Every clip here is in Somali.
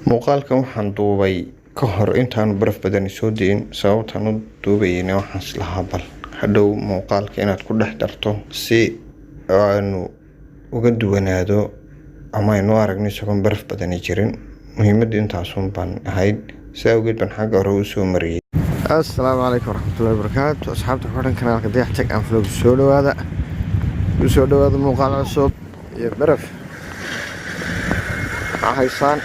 muuqaalkan waxaan duubay ka hor intaan baraf badan soo deyn sababtan u duubayna waxaan islahaa bal hadhow muuqaalka inaad ku dhex darto si aanu uga duwanaado ama aynu aragno isagoon baraf badan jirin muhiimadda intaasun baan ahayd si awgeed baan xagga hore u soo mariyay. Assalaamu calaykum waraxmatullaahi wabarakaatu asxaabta ku xidhan kanaalka Dayax Tech Vlogs soo dhawaada muuqaal cusub iyo baraf haysaan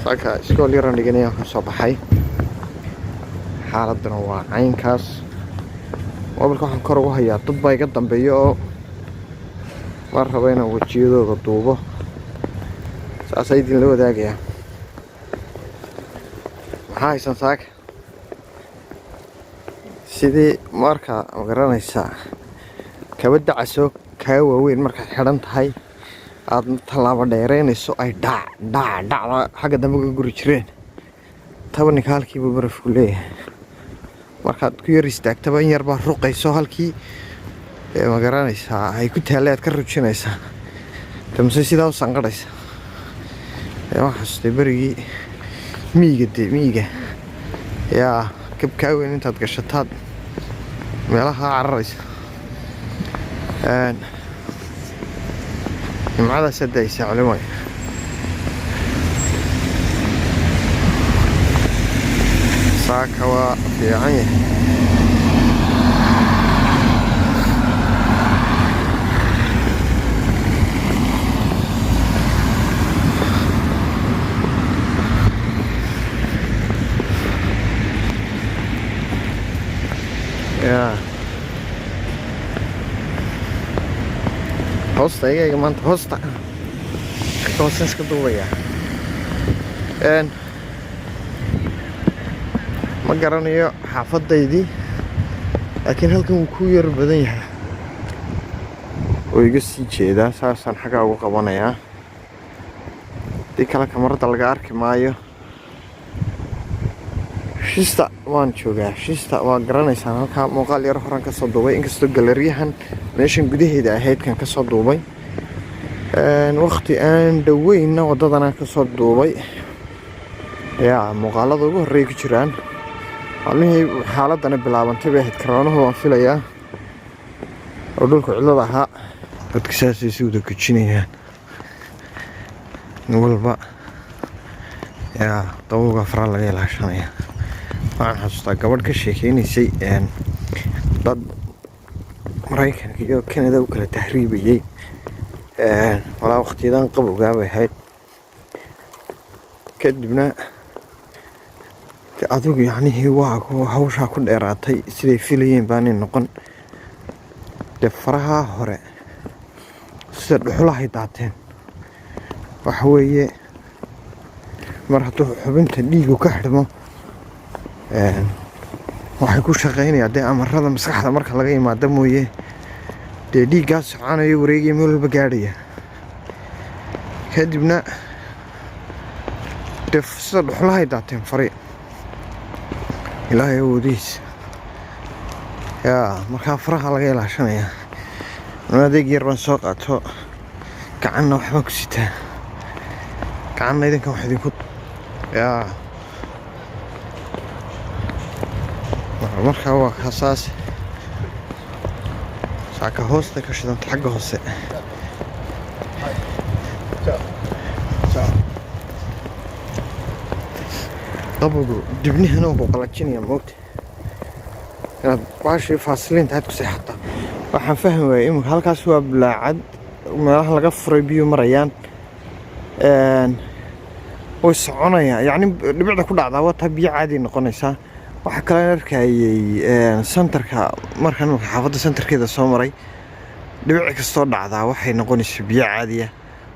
saka iskool yaran dhiganaya ka soo baxay xaaladana waa caynkaas mobilka waxaan kor ugu hayaa dad baa iga dambeeyo oo mar raba inaan wajiyadooda duubo saas ay idin la wadaagaya maxaa haysan saaka sidii marka magaranaysaa kaba dacaso kaa waaweyn markaad xidhan tahay aad tallaabo dheereynayso ay dhacda xagga dambe uga guri jireen tabaninka halkiiba barafku leeyahay markaad ku yar istaagtaba in yar baa ruqayso halkii magaranaysaa ay ku taallay aad ka rujinaysaa tamse sidaa u sanqadhaysa waxaan xasustay berigii miyiga yaa kabkaa weyn intaad gashataad meelaha cararaysa nimcadaas hadda aysa culimay saaka waa fiican yahay hoosta iyaga maanta hoosta hoosta iska duubaya ma garanayo xaafadaydii laakiin halkan wuu ku yar badan yahay oo iga sii jeedaa saasaan xaggaa ugu qabanayaa hadii kale kamarada laga arki maayo Kista waan joogaa Kista waa garanaysaan halka muuqaal yar horan ka soo duubay inkastoo galeriyahan meeshan gudaheeda ahayd kan ka soo duubay waqti aan dhaweyna wadadana ka soo duubay yaa muuqaalada ugu horeeyay ku jiraan halihii xaaladana bilaabantay bay ahayd karoonaha waan filayaa oo dhulka cidlada ahaa dadka saasay si wada kujinayaan walba yaa dawga fara laga ilaashanaya waxaan xasuustaa gabadh ka sheekeynaysay dad Maraykanka iyo Canada u kala tahriibayay walaa waqtiyadan qabowgaa bay ahayd kadibna adigu yacnihii waa hawshaa ku dheeraatay siday filayeen baanay noqon dee faraha hore sida dhuxulahay daateen waxa weeye mar hadduu xubinta dhiigu ka xidhmo waxay ku shaqeynayaan dee amarada maskaxda marka laga yimaado mooye dee dhiiggaa soconayo wareegaya meel walba gaadhaya kadibna dee sida dhuxulahay daateen fari ilaahay awoodihiisa yaa markaa faraha laga ilaashanaya adeeg yar baan soo qaato gacanna waxbaan ku sitaa gacanna idinkan wax idinku yaa markaa waa kasaas saaka hoosta ka shidanta xagga hoose qabowgu dibnihana wuu qalajinaya moogta inaad baashii faasiliinta aad ku seexataa waxaan fahmi waayay iminka halkaas waa bulaacad meelaha laga furay biyo marayaan way soconayaan yacni dhibicda ku dhacdaa waa taa biyo caadi noqonaysaa waxa kale aan arkayay santarka markaan xaafadda santarkeeda soo maray dhibic kastoo dhacdaa waxay noqonaysaa biyo caadi ah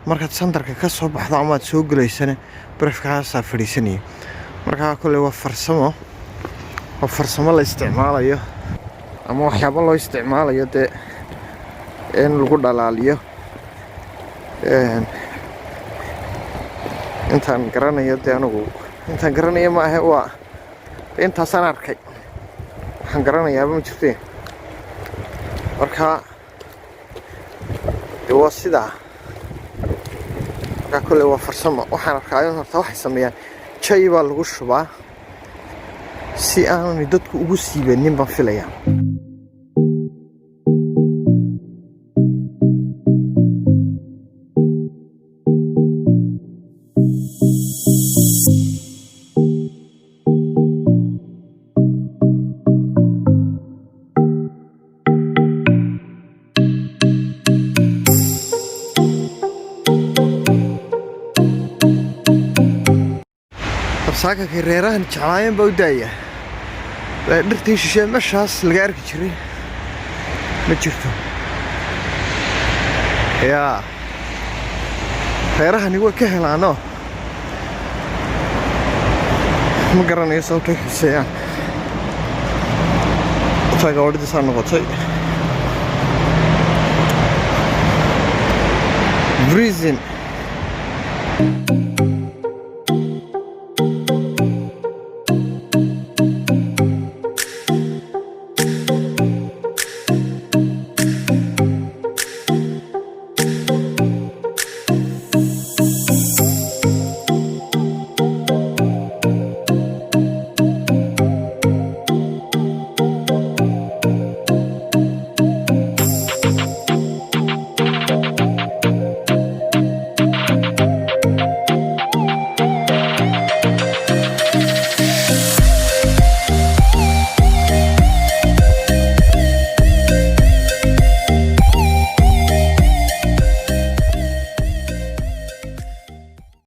markaad santarka ka soo baxdo ama aad soo galaysana barafkaasaa fadhiisanaya markaa kole waa farsamo la isticmaalayo ama waxyaabo loo isticmaalayo dee in lagu dhalaaliyo intaan garanayo dee anigu intaan garanayo ma ahe waa intaasaan arkay waxaan garanayaaba ma jirtee markaa dee waa sidaa markaa kule waa farsamo waxaan arkaayo horta waxay sameeyaan jay baa lagu shubaa si aanay dadku ugu siibanin baan filayaa saaka ka reerahan jacayaan baa u daaya dhirtii shisheed meeshaas laga arki jiray ma jirto yaa reerahani way ka helaano ma garanayo sababtay xiiseeyaan taga wadida saa noqotay freezing